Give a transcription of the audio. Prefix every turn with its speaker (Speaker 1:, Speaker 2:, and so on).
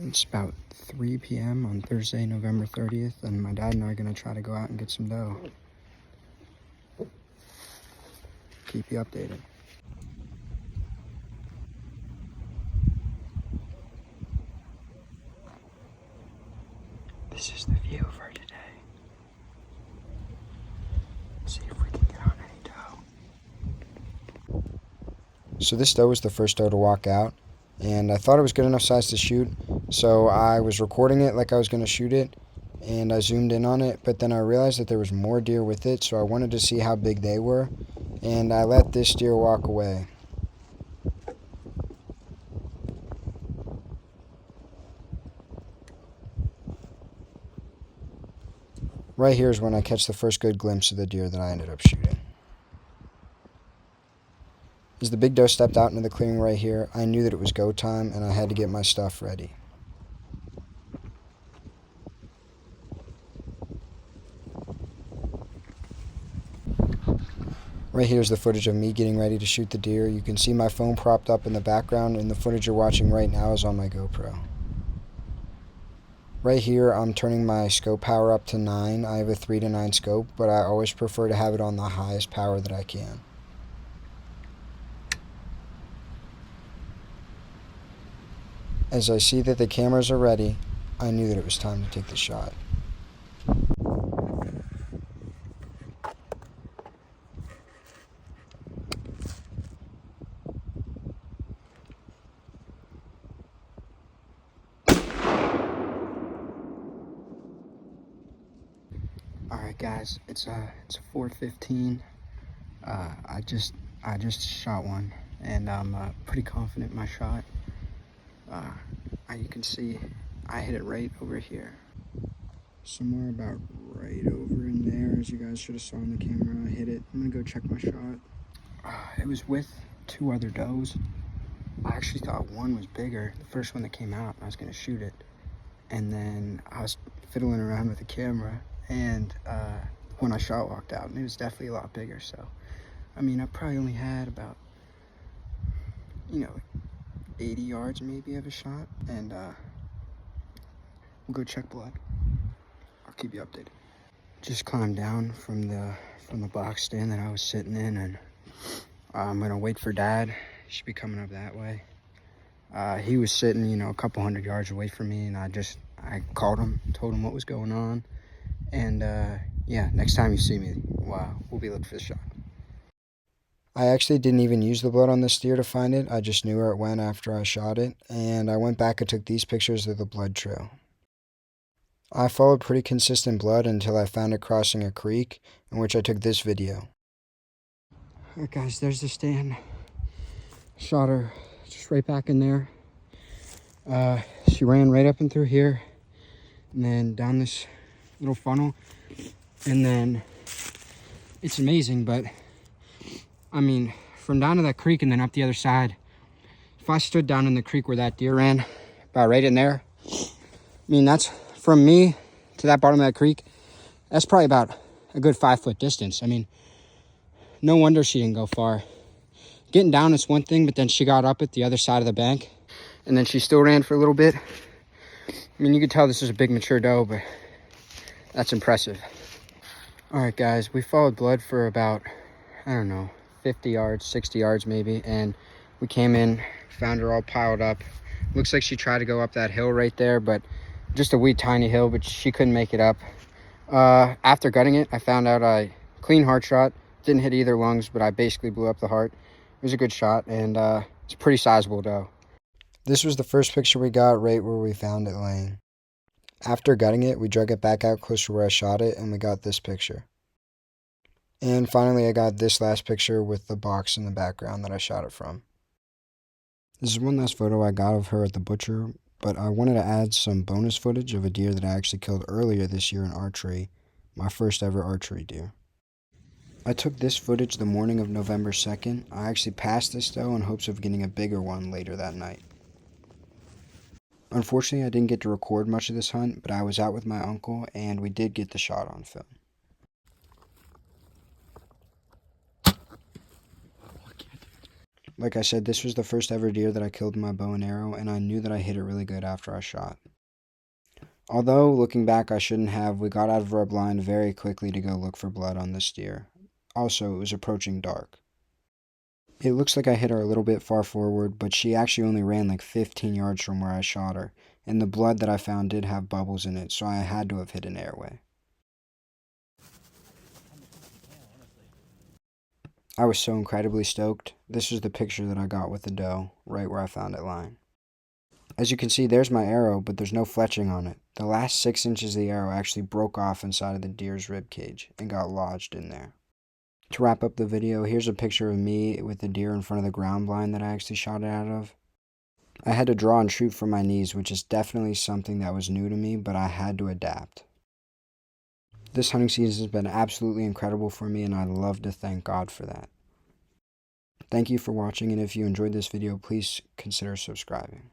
Speaker 1: It's about 3 p.m. on Thursday, November 30th, and my dad and I are going to try to go out and get some dough. Keep you updated. This is the view for today. Let's see if we can get on any dough. So this dough was the first dough to walk out, and I thought it was good enough size to shoot, so I was recording it like I was going to shoot it, and I zoomed in on it, but then I realized that there was more deer with it, so I wanted to see how big they were, and I let this deer walk away. Right here is when I catch the first good glimpse of the deer that I ended up shooting. As the big doe stepped out into the clearing right here, I knew that it was go time and I had to get my stuff ready. Right here is the footage of me getting ready to shoot the deer. You can see my phone propped up in the background, and the footage you're watching right now is on my GoPro. Right here, I'm turning my scope power up to 9. I have a 3 to 9 scope, but I always prefer to have it on the highest power that I can. As I see that the cameras are ready, I knew that it was time to take the shot. Alright guys, it's 4:15. I just shot one, and I'm pretty confident in my shot. You can see I hit it right over here. Somewhere about right over in there, as you guys should have saw on the camera. I hit it. I'm gonna go check my shot. It was with 2 other does. I actually thought one was bigger, the first one that came out. I was gonna shoot it, and then I was fiddling around with the camera, and when I shot walked out, and it was definitely a lot bigger. So I mean, I probably only had about 80 yards maybe of a shot, and we'll go check blood. I'll keep you updated. Just climbed down from the box stand that I was sitting in, and I'm gonna wait for Dad. He should be coming up that way. He was sitting, a couple hundred yards away from me, and I called him, told him what was going on, and yeah, next time you see me, we'll be looking for the shot. I actually didn't even use the blood on this deer to find it. I just knew where it went after I shot it, and I went back and took these pictures of the blood trail. I followed pretty consistent blood until I found it crossing a creek, in which I took this video. Alright guys, there's the stand. Shot her just right back in there. She ran right up and through here, and then down this little funnel, and then it's amazing, but I mean, from down to that creek and then up the other side, if I stood down in the creek where that deer ran, about right in there, I mean, that's from me to that bottom of that creek, that's probably about a good 5-foot distance. I mean, no wonder she didn't go far. Getting down is one thing, but then she got up at the other side of the bank, and then she still ran for a little bit. I mean, you could tell this is a big mature doe, but that's impressive. All right, guys, we followed blood for about, I don't know, 50 yards, 60 yards maybe, and we came in, found her all piled up. Looks like she tried to go up that hill right there, but just a wee tiny hill, but she couldn't make it up. After gutting it, I found out I clean heart shot, didn't hit either lungs, but I basically blew up the heart. It was a good shot, and it's a pretty sizable doe. This was the first picture we got right where we found it laying. After gutting it, we drug it back out close to where I shot it, and we got this picture. And finally, I got this last picture with the box in the background that I shot it from. This is one last photo I got of her at the butcher, but I wanted to add some bonus footage of a deer that I actually killed earlier this year in archery, my first ever archery deer. I took this footage the morning of November 2nd. I actually passed this doe in hopes of getting a bigger one later that night. Unfortunately, I didn't get to record much of this hunt, but I was out with my uncle, and we did get the shot on film. Like I said, this was the first ever deer that I killed with my bow and arrow, and I knew that I hit it really good after I shot. Although, looking back, I shouldn't have. We got out of our blind very quickly to go look for blood on this deer. Also, it was approaching dark. It looks like I hit her a little bit far forward, but she actually only ran like 15 yards from where I shot her, and the blood that I found did have bubbles in it, so I had to have hit an airway. I was so incredibly stoked. This was the picture that I got with the doe, right where I found it lying. As you can see, there's my arrow, but there's no fletching on it. The last 6 inches of the arrow actually broke off inside of the deer's rib cage and got lodged in there. To wrap up the video, here's a picture of me with the deer in front of the ground blind that I actually shot it out of. I had to draw and shoot from my knees, which is definitely something that was new to me, but I had to adapt. This hunting season has been absolutely incredible for me, and I'd love to thank God for that. Thank you for watching, and if you enjoyed this video, please consider subscribing.